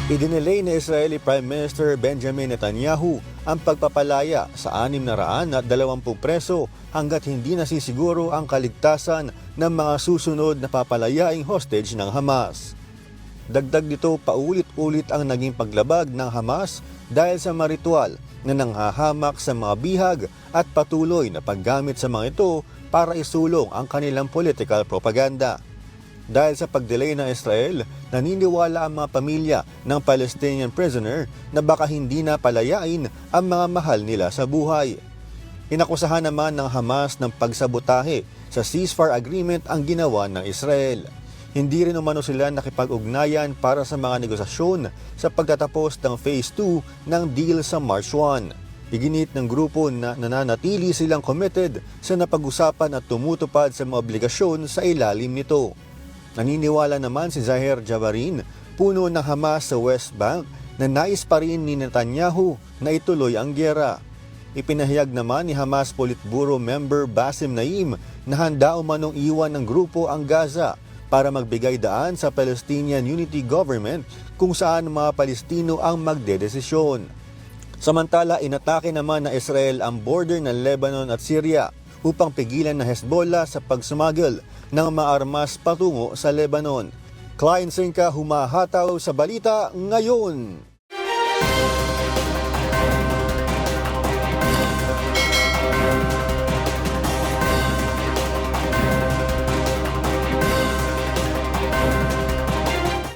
Idinelay ni Israeli Prime Minister Benjamin Netanyahu ang pagpapalaya sa 620 preso hanggat hindi nasisiguro ang kaligtasan ng mga susunod na papalayaing hostage ng Hamas. Dagdag dito, paulit-ulit ang naging paglabag ng Hamas dahil sa mga ritual na nanghahamak sa mga bihag at patuloy na paggamit sa mga ito para isulong ang kanilang political propaganda. Dahil sa pagdelay ng Israel, naniniwala ang mga pamilya ng Palestinian prisoner na baka hindi na palayain ang mga mahal nila sa buhay. Inakusahan naman ng Hamas ng pagsabotahe sa ceasefire agreement ang ginawa ng Israel. Hindi rin umano sila nakipag-ugnayan para sa mga negosasyon sa pagtatapos ng Phase 2 ng deal sa March 1. Iginit ng grupo na nananatili silang committed sa napag-usapan at tumutupad sa mga obligasyon sa ilalim nito. Naniniwala naman si Zahir Jabarin, puno ng Hamas sa West Bank, na nais pa rin ni Netanyahu na ituloy ang gyera. Ipinahayag naman ni Hamas Politburo member Bassem Naim na handa umanong iwan ng grupo ang Gaza para magbigay daan sa Palestinian Unity Government kung saan mga Palestino ang magdedesisyon. Samantala, inatake naman ng Israel ang border ng Lebanon at Syria upang pigilan ng Hezbollah sa pagsumagel ng mga armas patungo sa Lebanon. Klein Sinka, humahataw sa balita ngayon.